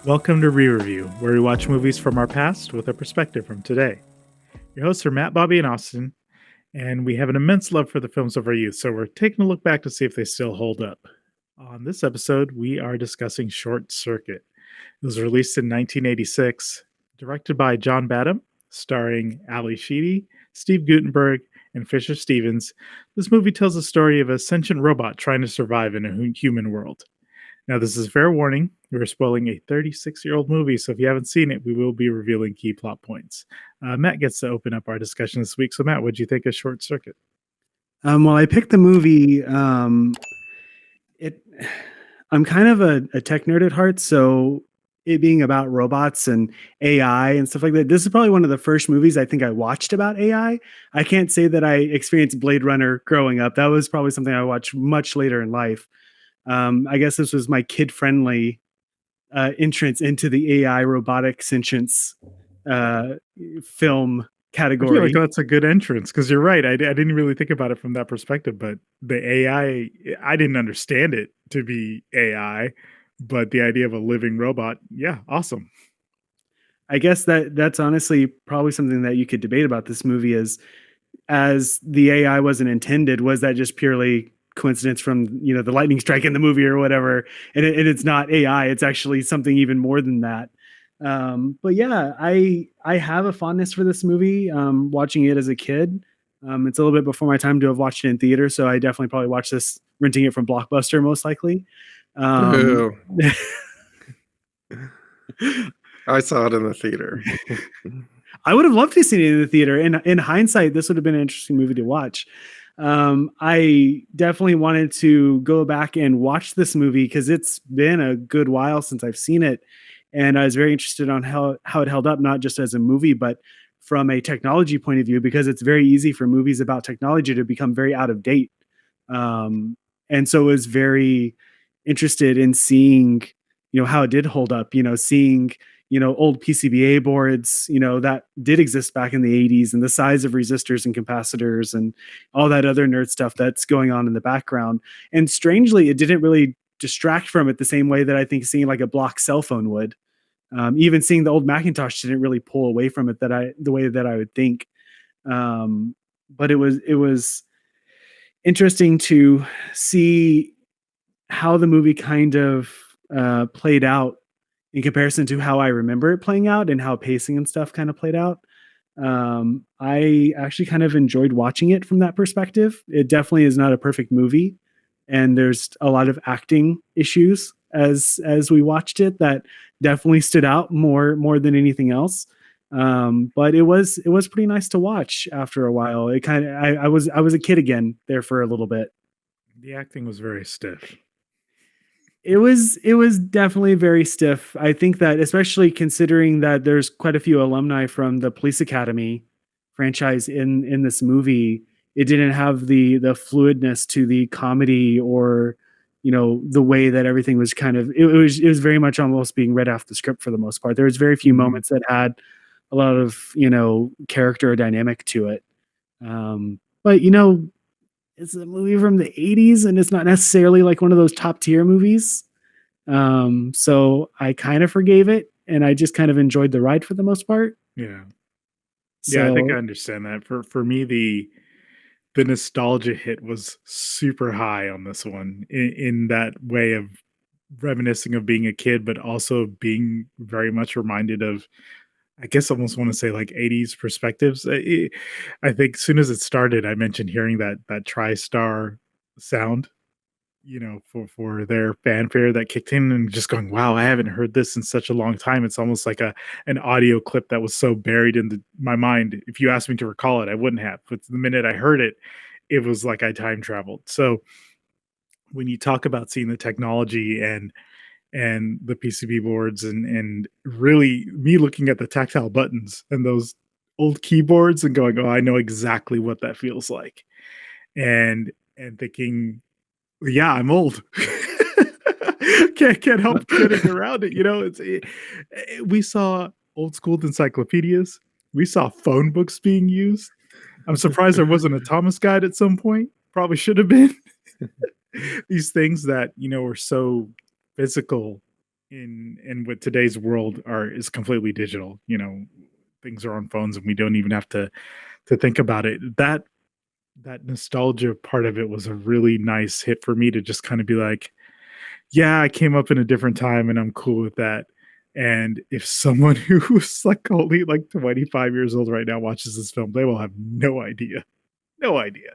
Welcome to ReReview, where we watch movies from our past with a perspective from today. Your hosts are Matt, Bobby, and Austin, and we have an immense love for the films of our youth, so we're taking a look back to see if they still hold up. On this episode, we are discussing Short Circuit. It was released in 1986, directed by John Badham, starring Ally Sheedy, Steve Guttenberg, and Fisher Stevens. This movie tells the story of a sentient robot trying to survive in a human world. Now, this is fair warning. We're spoiling a 36-year-old movie, so if you haven't seen it, we will be revealing key plot points. Matt gets to open up our discussion this week. So, Matt, what did you think of Short Circuit? Well, I picked the movie. I'm kind of a tech nerd at heart, so it being about robots and AI and stuff like that, this is probably one of the first movies I think I watched about AI. I can't say that I experienced Blade Runner growing up. That was probably something I watched much later in life. I guess this was my kid-friendly entrance into the AI robotic sentience film category. I feel like that's a good entrance because you're right. I didn't really think about it from that perspective, but the AI, I didn't understand it to be AI, but the idea of a living robot, yeah, awesome. I guess that's honestly probably something that you could debate about this movie is, as the AI wasn't intended, was that just purely coincidence from the lightning strike in the movie or whatever, and it's not AI, it's actually something even more than that. But yeah, I have a fondness for this movie. Watching it as a kid, it's a little bit before my time to have watched it in theater, so I definitely probably watched this renting it from Blockbuster most likely. I saw it in the theater. I would have loved to see it in the theater. In hindsight, this would have been an interesting movie to watch. I definitely wanted to go back and watch this movie because it's been a good while since I've seen it. And I was very interested on how it held up, not just as a movie, but from a technology point of view, because it's very easy for movies about technology to become very out of date. And so I was very interested in seeing, how it did hold up, seeing, old PCBA boards, that did exist back in the 80s, and the size of resistors and capacitors and all that other nerd stuff that's going on in the background. And strangely, it didn't really distract from it the same way that I think seeing like a block cell phone would. Even seeing the old Macintosh didn't really pull away from it the way that I would think. But it was interesting to see how the movie kind of played out in comparison to how I remember it playing out and how pacing and stuff kind of played out. I actually kind of enjoyed watching it from that perspective. It definitely is not a perfect movie, and there's a lot of acting issues as we watched it that definitely stood out more than anything else. But it was pretty nice to watch after a while. It kind of I was a kid again there for a little bit. The acting was very stiff. It was definitely very stiff. I think that, especially considering that there's quite a few alumni from the Police Academy franchise in this movie, it didn't have the fluidness to the comedy, or the way that everything was kind of, it was very much almost being read off the script for the most part. There was very few moments that had a lot of character or dynamic to it. But it's a movie from the 80s, and it's not necessarily like one of those top tier movies. So I kind of forgave it, and I just kind of enjoyed the ride for the most part. Yeah. So, Yeah, I think I understand that. For me, the nostalgia hit was super high on this one in that way of reminiscing of being a kid, but also being very much reminded of, I guess, almost want to say like 80s perspectives. I think as soon as it started, I mentioned hearing that TriStar sound, for their fanfare that kicked in, and just going, wow, I haven't heard this in such a long time. It's almost like an audio clip that was so buried in my mind. If you asked me to recall it, I wouldn't have. But the minute I heard it, it was like I time traveled. So when you talk about seeing the technology and the PCB boards and really me looking at the tactile buttons and those old keyboards and going, oh, I know exactly what that feels like. And thinking, yeah, I'm old. can't help getting around it. We saw old school encyclopedias. We saw phone books being used. I'm surprised there wasn't a Thomas guide at some point. Probably should have been. These things that, were so physical in what today's world is completely digital. Things are on phones and we don't even have to think about it. That nostalgia part of it was a really nice hit for me to just kind of be like, yeah, I came up in a different time and I'm cool with that. And if someone who's like only like 25 years old right now watches this film, they will have no idea. No idea.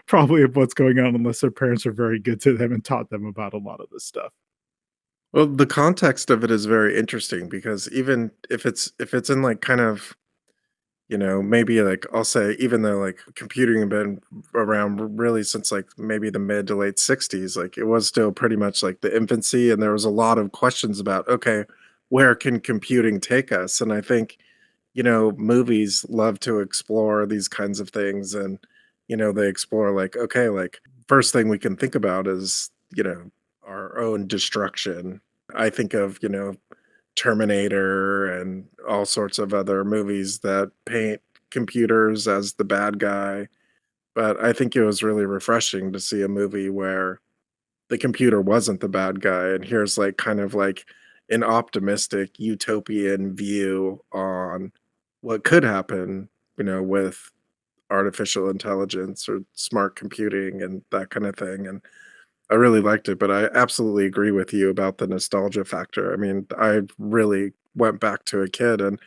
Probably of what's going on unless their parents are very good to them and taught them about a lot of this stuff. Well, the context of it is very interesting because even if it's in like kind of, maybe like I'll say even though like computing had been around really since like maybe the mid to late 60s, like it was still pretty much like the infancy and there was a lot of questions about, okay, where can computing take us? And I think, movies love to explore these kinds of things and they explore like, okay, like first thing we can think about is, our own destruction. I think of, Terminator and all sorts of other movies that paint computers as the bad guy. But I think it was really refreshing to see a movie where the computer wasn't the bad guy. And here's like kind of like an optimistic utopian view on what could happen, with artificial intelligence or smart computing and that kind of thing. And I really liked it, but I absolutely agree with you about the nostalgia factor. I mean, I really went back to a kid and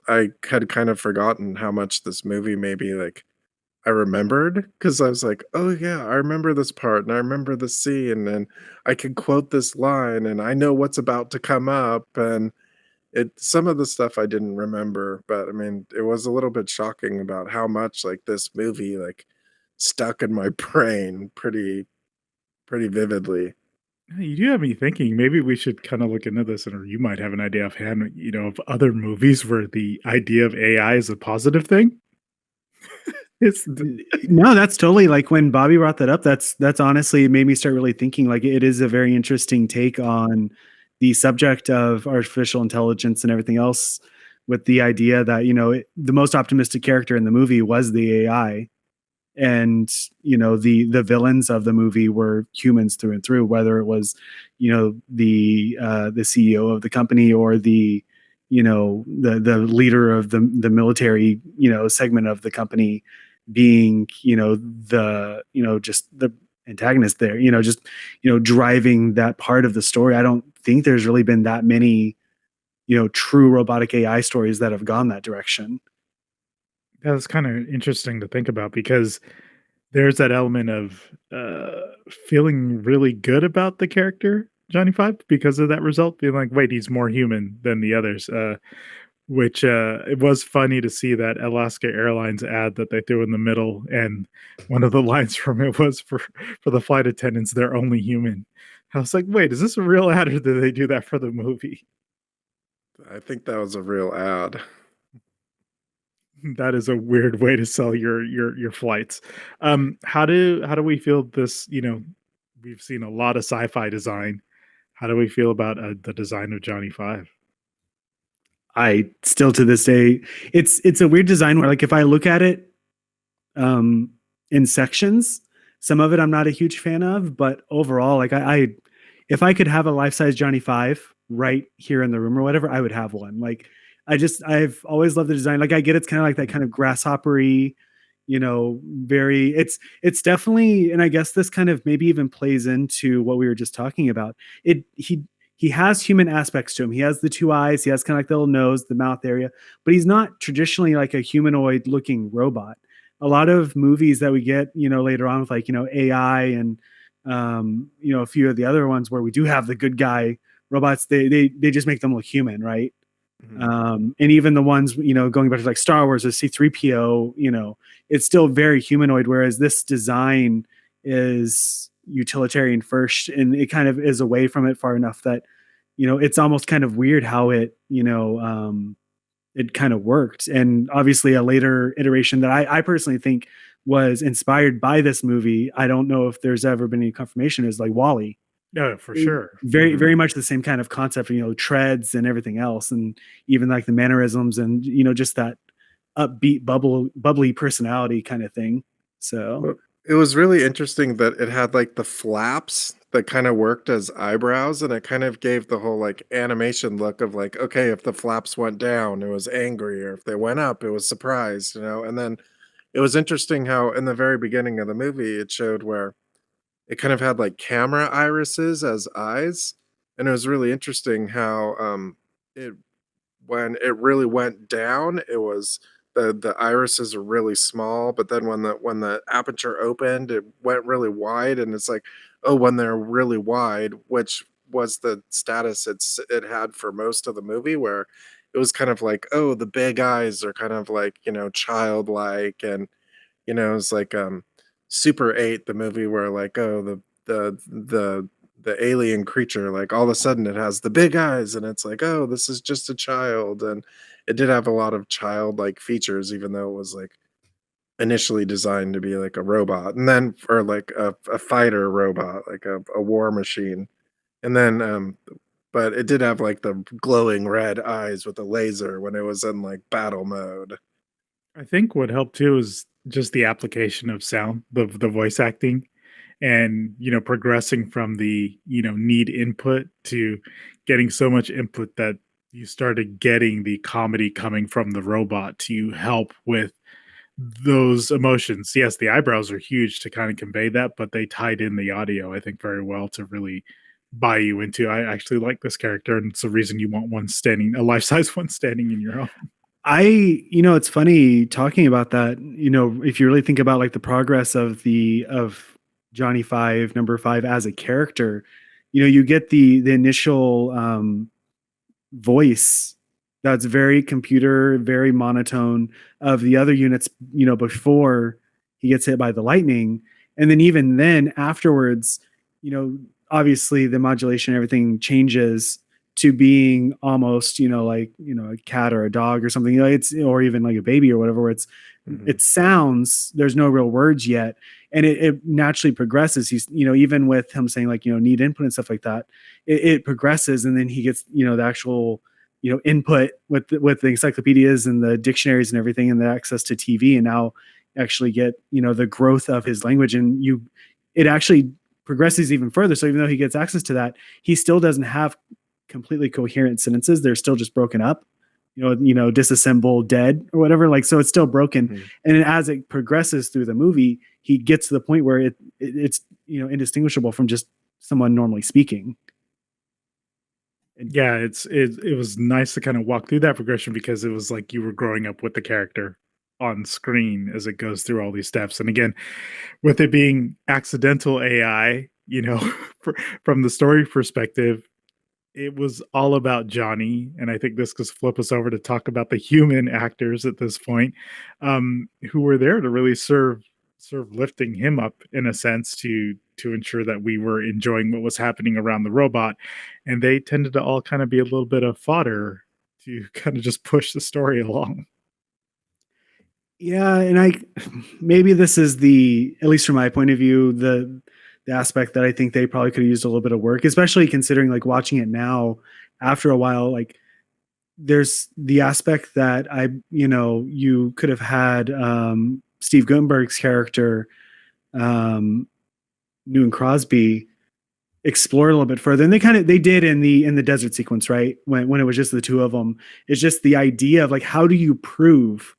I had kind of forgotten how much this movie maybe like I remembered because I was like, oh yeah, I remember this part and I remember the scene and I can quote this line and I know what's about to come up. And some of the stuff I didn't remember, but I mean, it was a little bit shocking about how much like this movie like stuck in my brain pretty vividly. You do have me thinking maybe we should kind of look into this, or you might have an idea offhand, of other movies where the idea of AI is a positive thing. It's No, that's totally like when Bobby brought that up. That's honestly made me start really thinking. Like it is a very interesting take on the subject of artificial intelligence and everything else. With the idea that the most optimistic character in the movie was the AI, and the villains of the movie were humans through and through. Whether it was the CEO of the company or the leader of the military segment of the company being just the antagonist there, just driving that part of the story. I don't think there's really been that many true robotic AI stories that have gone that direction. That's kind of interesting to think about because there's that element of feeling really good about the character Johnny Five because of that result, being like, wait, he's more human than the others. Which it was funny to see that Alaska Airlines ad that they threw in the middle, and one of the lines from it was for the flight attendants, they're only human. I was like, wait, is this a real ad or did they do that for the movie? I think that was a real ad. That is a weird way to sell your flights. How do we feel this? We've seen a lot of sci-fi design. How do we feel about the design of Johnny Five? I still to this day, it's a weird design where like if I look at it in sections, some of it I'm not a huge fan of, but overall, like I if I could have a life-size Johnny Five right here in the room or whatever, I would have one. Like I've always loved the design. Like I get it's kind of like that kind of grasshoppery, very it's definitely, and I guess this kind of maybe even plays into what we were just talking about. He has human aspects to him. He has the two eyes. He has kind of like the little nose, the mouth area, but he's not traditionally like a humanoid looking robot. A lot of movies that we get, later on with like, AI and, a few of the other ones where we do have the good guy robots, they just make them look human. Right. And even the ones, going back to like Star Wars or C-3PO, it's still very humanoid. Whereas this design is utilitarian first, and it kind of is away from it far enough that it's almost kind of weird how it it kind of worked. And obviously a later iteration that I personally think was inspired by this movie, I don't know if there's ever been any confirmation, is like Wally. No, for sure. Very very much the same kind of concept, treads and everything else, and even like the mannerisms and just that upbeat bubbly personality kind of thing. So Well, it was really interesting that it had like the flaps that kind of worked as eyebrows, and it kind of gave the whole like animation look of like, okay, if the flaps went down, it was angry, or if they went up, it was surprised, you know. And then it was interesting how in the very beginning of the movie it showed where it kind of had like camera irises as eyes, and it was really interesting how it when it really went down, it was the irises are really small, but then when the aperture opened, it went really wide, and it's like, oh, when they're really wide, which was the status it had for most of the movie, where it was kind of like, oh, the big eyes are kind of like, you know, childlike, and you know, it's like Super 8, the movie where like, oh, the alien creature, like all of a sudden it has the big eyes, and it's like, oh, this is just a child. And it did have a lot of childlike features, even though it was like initially designed to be like a robot, and then or like a fighter robot, like a war machine. And then but it did have like the glowing red eyes with a laser when it was in like battle mode. I think what helped too is just the application of sound, the voice acting, and progressing from the need input to getting so much input that you started getting the comedy coming from the robot to help with those emotions. Yes, the eyebrows are huge to kind of convey that, but they tied in the audio, I think, very well to really buy you into. I actually like this character, and it's the reason you want one standing, a life size one standing in your home. It's funny talking about that. If you really think about like the progress of Johnny Five, number five as a character, you get the initial voice that's very computer, very monotone of the other units, before he gets hit by the lightning. And then even then afterwards, obviously the modulation, everything changes to being almost, like, a cat or a dog or something, or even like a baby or whatever, where it sounds, there's no real words yet. And it naturally progresses. He's, even with him saying like, need input and stuff like that, it progresses. And then he gets, the actual, input with the encyclopedias and the dictionaries and everything, and the access to TV. And now actually get, the growth of his language, and it actually progresses even further. So even though he gets access to that, he still doesn't have completely coherent sentences. They're still just broken up, disassembled, dead, or whatever. Like, so it's still broken. Mm-hmm. And as it progresses through the movie, he gets to the point where it's indistinguishable from just someone normally speaking. Yeah, it was nice to kind of walk through that progression, because it was like you were growing up with the character on screen as it goes through all these steps. And again, with it being accidental AI, from the story perspective, it was all about Johnny. And I think this could flip us over to talk about the human actors at this point, who were there to really serve lifting him up in a sense to ensure that we were enjoying what was happening around the robot. And they tended to all kind of be a little bit of fodder to kind of just push the story along. Yeah, and maybe this is at least from my point of view, the aspect that I think they probably could have used a little bit of work, especially considering like watching it now after a while, like there's the aspect that you could have had Steve Guttenberg's character, Newton Crosby, explore a little bit further. And they did in the desert sequence, right? When it was just the two of them. It's just the idea of like, how do you prove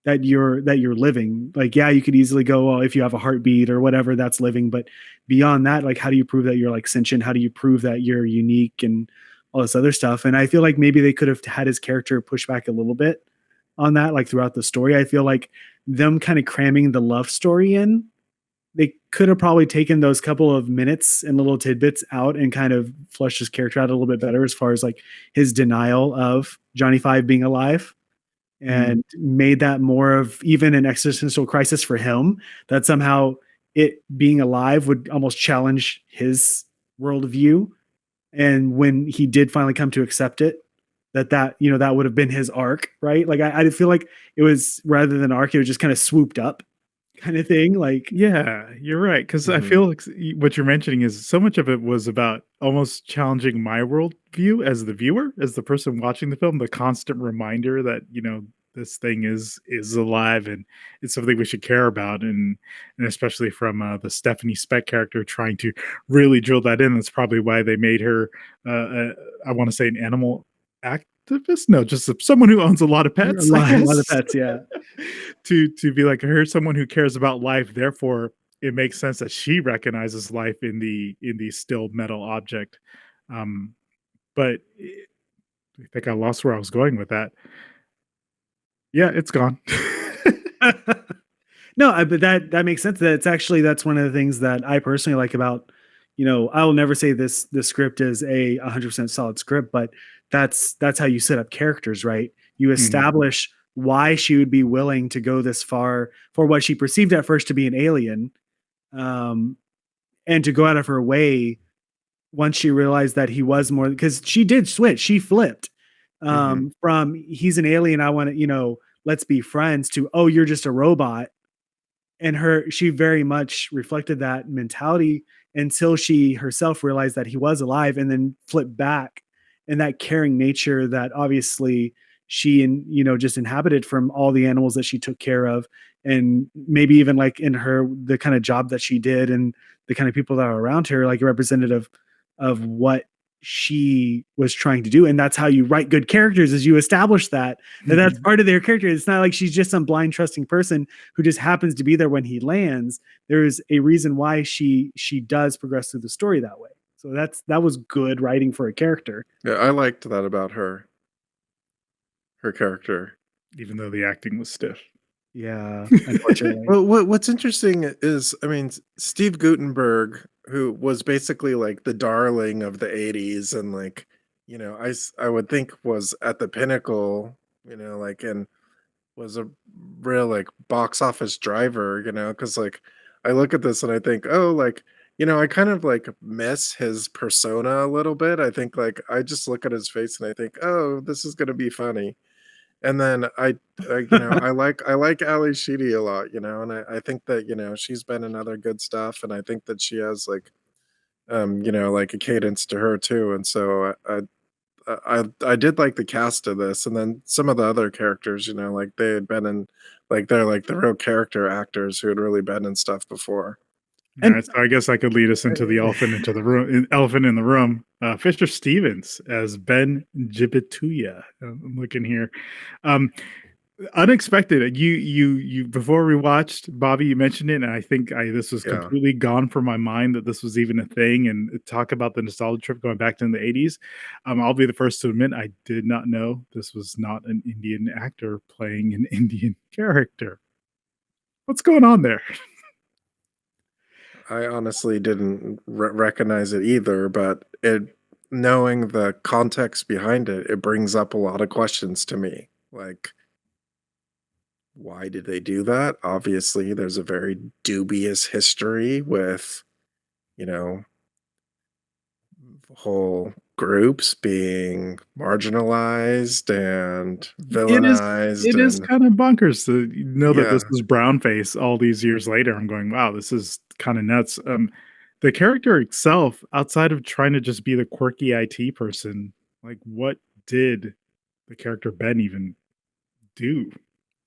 that you're living? Like, yeah, you could easily go, well, if you have a heartbeat or whatever, that's living. But beyond that, like, how do you prove that you're like sentient? How do you prove that you're unique and all this other stuff? And I feel like maybe they could have had his character push back a little bit on that, like throughout the story. I feel like them kind of cramming the love story in, they could have probably taken those couple of minutes and little tidbits out and kind of fleshed his character out a little bit better, as far as like his denial of Johnny Five being alive, and made that more of even an existential crisis for him, that somehow it being alive would almost challenge his worldview. And when he did finally come to accept it, that would have been his arc, right? Like I feel like it was, rather than arc, it was just kind of swooped up kind of thing. Like, yeah, you're right. Cause I feel like what you're mentioning is so much of it was about almost challenging my worldview as the viewer, as the person watching the film, the constant reminder that, this thing is alive and it's something we should care about, and especially from the Stephanie Speck character trying to really drill that in. That's probably why they made her I want to say an animal activist, no, just someone who owns a lot of A pets, I lot of guess. pets, yeah. To be like, here's someone who cares about life, therefore it makes sense that she recognizes life in the still metal object. But I think I lost where I was going with that. Yeah, it's gone. No, but that makes sense. That's one of the things that I personally like about, I will never say this script is a 100% solid script, but that's how you set up characters, right? You Mhm. establish why she would be willing to go this far for what she perceived at first to be an alien, um, and to go out of her way once she realized that he was more, because she did switch. She flipped Mhm. from he's an alien, I want to, let's be friends, to, oh, you're just a robot. And she very much reflected that mentality until she herself realized that he was alive, and then flipped back, and that caring nature that obviously she and just inhabited from all the animals that she took care of, and maybe even like in her the kind of job that she did and the kind of people that are around her, like a representative of what she was trying to do. And that's how you write good characters, is you establish that's part of their character. It's not like she's just some blind trusting person who just happens to be there when he lands. There is a reason why she does progress through the story that way. So that was good writing for a character. Yeah, I liked that about her character. Even though the acting was stiff. Yeah, unfortunately. Well, what's interesting is, I mean, Steve Guttenberg, who was basically like the darling of the '80s, and like, I would think was at the pinnacle, like, and was a real like box office driver, because like I look at this and I think, oh, like, I kind of like miss his persona a little bit. I think like I just look at his face and I think, oh, this is gonna be funny. And then I like Ally Sheedy a lot, and I think that, she's been in other good stuff, and I think that she has like like a cadence to her too. And so I did like the cast of this, and then some of the other characters, like they had been in, like they're like the real character actors who had really been in stuff before. All And right, so I guess I could lead us into the elephant in the room. Fisher Stevens as Ben Gibituya. I'm looking here. Um, Unexpected. You before we watched, Bobby, you mentioned it, and I think this was Yeah. completely gone from my mind that this was even a thing. And talk about the nostalgia trip going back to the '80s. I'll be the first to admit I did not know this was not an Indian actor playing an Indian character. What's going on there? I honestly didn't recognize it either, but knowing the context behind it, it brings up a lot of questions to me. Like, why did they do that? Obviously, there's a very dubious history with, you know, whole groups being marginalized and It is villainized, it is and kind of bonkers to know that yeah, this is brownface all these years later. I'm going, wow, this is kind of nuts. The character itself, outside of trying to just be the quirky IT person, like what did the character Ben even do?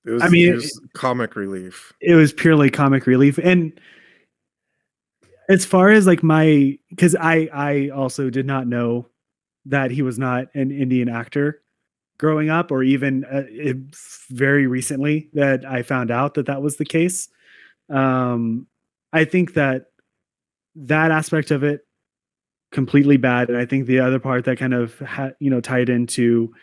it I was mean, he was comic relief. it was purely comic relief. And as far as like because I also did not know that he was not an Indian actor growing up, or even very recently that I found out that that was the case. Um, I think that aspect of it completely bad, and I think the other part that kind of tied into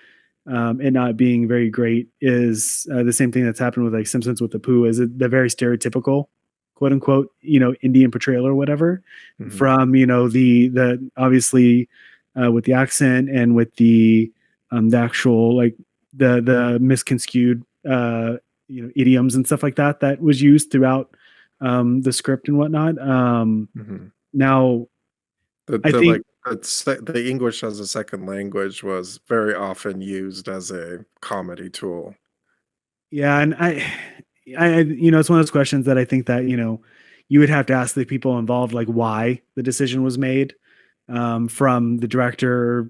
it not being very great is the same thing that's happened with like Simpsons with the poo, is the very stereotypical quote unquote Indian portrayal or whatever, Mhm. from the obviously with the accent and with the actual like the misconstrued idioms and stuff like that was used throughout the script and whatnot. Mhm. Now I The like think, the English as a second language was very often used as a comedy tool. yeah, and it's one of those questions that I think that you would have to ask the people involved, like why the decision was made, from the director,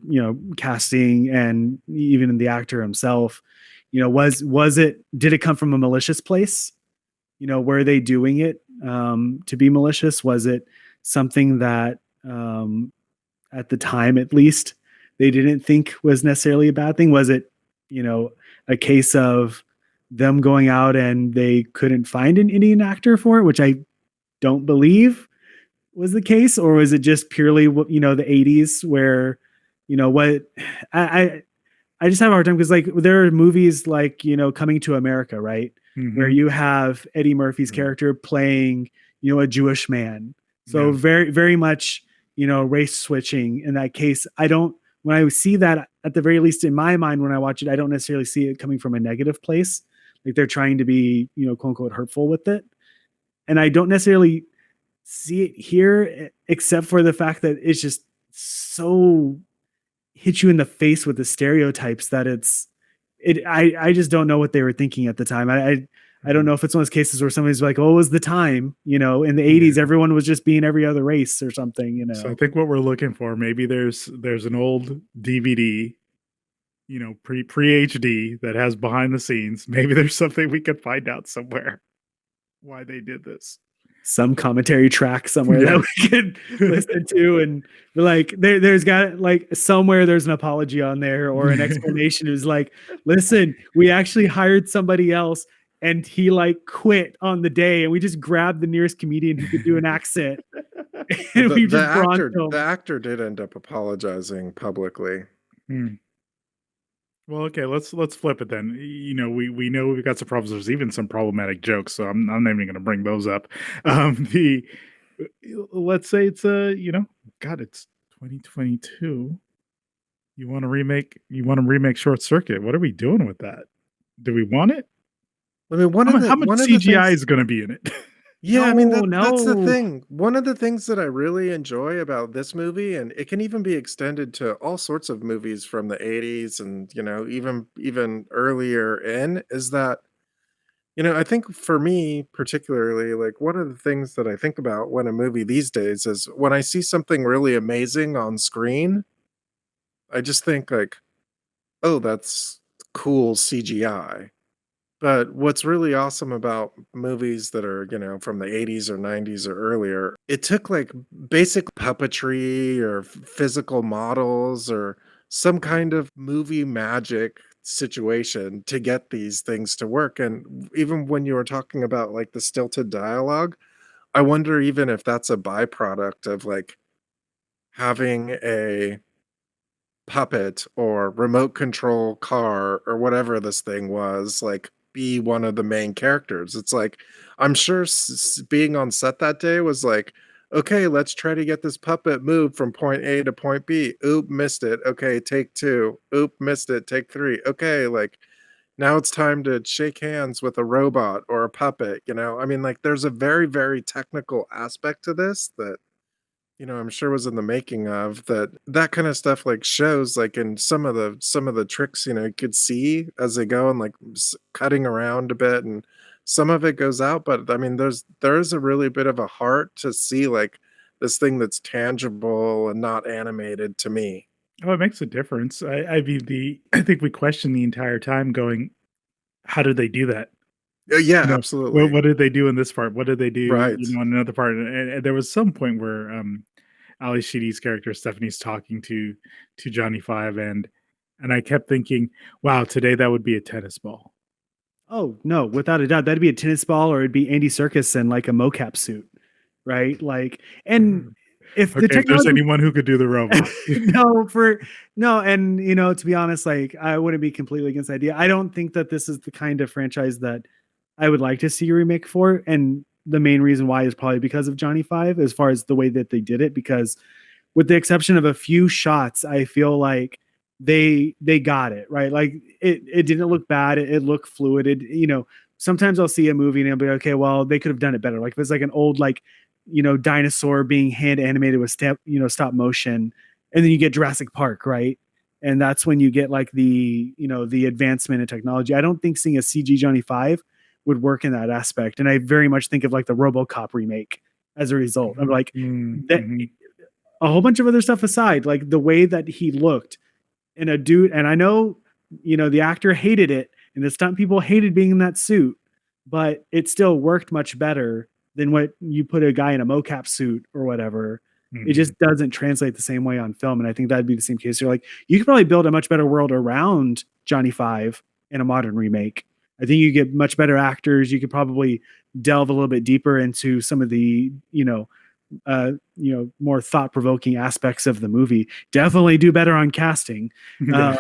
casting, and even the actor himself. did it come from a malicious place? Were they doing it to be malicious? Was it something that at the time, at least, they didn't think was necessarily a bad thing? Was it, a case of them going out and they couldn't find an Indian actor for it, which I don't believe was the case? Or was it just purely, the 80s where, what I just have a hard time because like there are movies like, Coming to America, right? Mm-hmm. Where you have Eddie Murphy's character playing, a Jewish man. So very, very much, race switching in that case. When I see that, at the very least in my mind, when I watch it, I don't necessarily see it coming from a negative place. Like they're trying to be, quote unquote, hurtful with it. And I don't necessarily see it here, except for the fact that it's just so hit you in the face with the stereotypes that I just don't know what they were thinking at the time. I don't know if it's one of those cases where somebody's like, oh, it was the time, in the 80s, everyone was just being every other race or something, So I think what we're looking for, maybe there's an old DVD, pre HD that has behind the scenes. Maybe there's something we could find out somewhere why they did this. Some commentary track somewhere that we could listen to and be like, there's got like somewhere there's an apology on there or an explanation. It was like, listen, we actually hired somebody else and he like quit on the day and we just grabbed the nearest comedian who could do an accent. And the actor did end up apologizing publicly. Well, okay, let's flip it then. We know we've got some problems. There's even some problematic jokes, so I'm not even going to bring those up. Let's say it's God, it's 2022. You want to remake Short Circuit? What are we doing with that? Do we want it? I mean, how much CGI is going to be in it? Yeah, I mean, that's the thing. One of the things that I really enjoy about this movie, and it can even be extended to all sorts of movies from the 80s and, even earlier is that, I think for me particularly, like one of the things that I think about when a movie these days is when I see something really amazing on screen, I just think like, oh, that's cool CGI. But what's really awesome about movies that are, from the 80s or 90s or earlier, it took like basic puppetry or physical models or some kind of movie magic situation to get these things to work. And even when you were talking about like the stilted dialogue, I wonder even if that's a byproduct of like having a puppet or remote control car or whatever this thing was, like be one of the main characters. It's like, I'm sure being on set that day was like, okay, let's try to get this puppet moved from point A to point B. Oop, missed it. Okay, take 2. Oop, missed it. Take 3. Okay, like now it's time to shake hands with a robot or a puppet, I mean, like there's a very, very technical aspect to this that I'm sure was in the making of that kind of stuff like shows like in some of the tricks, you could see as they go and like cutting around a bit and some of it goes out. But I mean, there's a really bit of a heart to see like this thing that's tangible and not animated to me. Oh, it makes a difference. I mean, I think we questioned the entire time going, how did they do that? Yeah, absolutely. What did they do in this part? What did they do, Right. in another part? And there was some point where Ally Sheedy's character Stephanie's talking to Johnny Five, and I kept thinking, wow, today that would be a tennis ball. Oh no, without a doubt, that'd be a tennis ball, or it'd be Andy Serkis in like a mocap suit, right? Like, and if there's anyone who could do the robot, and to be honest, like I wouldn't be completely against the idea. I don't think that this is the kind of franchise that I would like to see a remake for, and the main reason why is probably because of Johnny Five, as far as the way that they did it, because with the exception of a few shots, I feel like they got it right. Like it didn't look bad. It looked fluid. Sometimes I'll see a movie and I'll be like, okay, well, they could have done it better. Like if it's like an old, like, dinosaur being hand animated with stop motion, and then you get Jurassic Park, right? And that's when you get like the advancement in technology. I don't think seeing a CG Johnny Five would work in that aspect. And I very much think of like the RoboCop remake as a result. I'm like, that a whole bunch of other stuff aside, like the way that he looked in a dude, and I know, the actor hated it and the stunt people hated being in that suit, but it still worked much better than what you put a guy in a mocap suit or whatever. It just doesn't translate the same way on film. And I think that'd be the same case. You're like, you could probably build a much better world around Johnny Five in a modern remake. I think you get much better actors. You could probably delve a little bit deeper into some of the, more thought-provoking aspects of the movie. Definitely do better on casting. I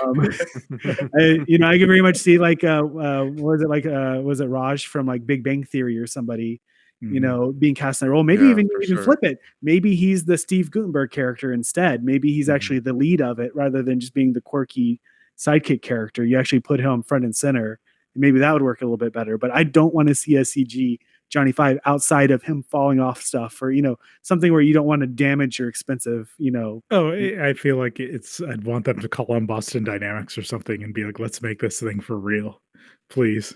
can very much see like was it Raj from like Big Bang Theory or somebody, being cast in that role. Maybe even flip it. Maybe he's the Steve Guttenberg character instead. Maybe he's actually the lead of it rather than just being the quirky sidekick character. You actually put him front and center. Maybe that would work a little bit better. But I don't want to see a CG Johnny Five outside of him falling off stuff, or something where you don't want to damage your expensive. I feel like I'd want them to call on Boston Dynamics or something and be like, let's make this thing for real, please.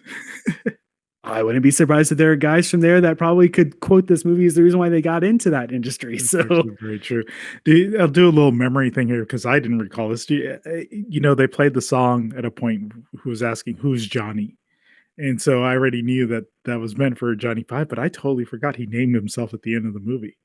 I wouldn't be surprised if there are guys from there that probably could quote this movie as the reason why they got into that industry. That's so very true. I'll do a little memory thing here because I didn't recall this. They played the song at a point who was asking, who's Johnny? And so I already knew that was meant for Johnny Five, but I totally forgot he named himself at the end of the movie.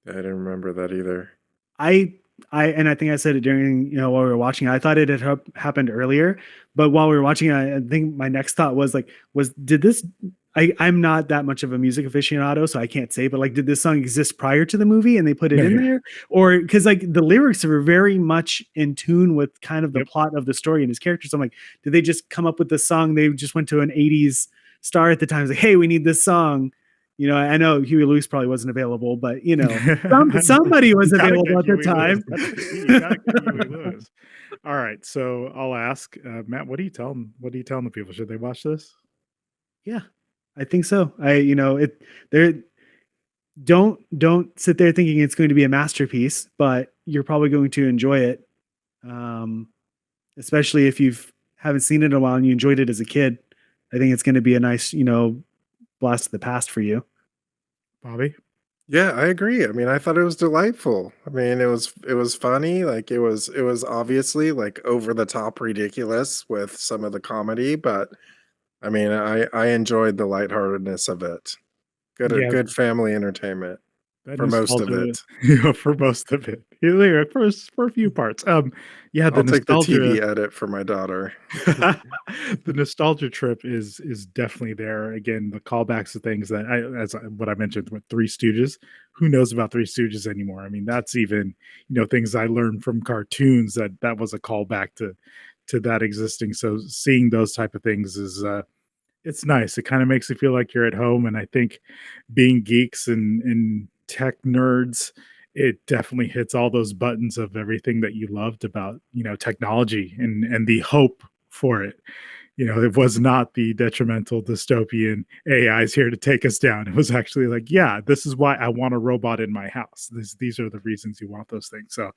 I didn't remember that either. I think I said it during, while we were watching. I thought it had happened earlier, but while we were watching, I think my next thought was did this? I'm not that much of a music aficionado, so I can't say, but like, did this song exist prior to the movie and they put it in there? Or because like the lyrics are very much in tune with kind of the plot of the story and his characters. I'm like, did they just come up with this song? They just went to an 80s star at the time. Like, hey, we need this song. I know Huey Lewis probably wasn't available, but somebody was available at the time. All right, so I'll ask Matt. What are you telling the people? Should they watch this? Yeah, I think so. Don't sit there thinking it's going to be a masterpiece, but you're probably going to enjoy it. Especially if you haven't seen it in a while and you enjoyed it as a kid. I think it's going to be a nice, blast of the past for you. Bobby? Yeah, I agree. I mean, I thought it was delightful. I mean, it was funny. Like it was obviously like over the top ridiculous with some of the comedy, but I mean, I enjoyed the lightheartedness of it. Good family entertainment. For most of it. For most of it. For a few parts. I'll take the TV edit for my daughter. The nostalgia trip is definitely there. Again, the callbacks to things that what I mentioned with Three Stooges. Who knows about Three Stooges anymore? I mean, that's even, things I learned from cartoons that was a callback to that existing. So seeing those type of things is it's nice. It kind of makes you feel like you're at home. And I think being geeks and tech nerds, it definitely hits all those buttons of everything that you loved about, technology and the hope for it. It was not the detrimental dystopian AI is here to take us down. It was actually like, yeah, this is why I want a robot in my house. These are the reasons you want those things. So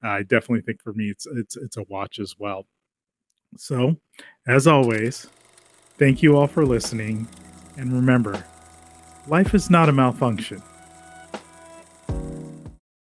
I definitely think for me, it's a watch as well. So as always, thank you all for listening. And remember, life is not a malfunction.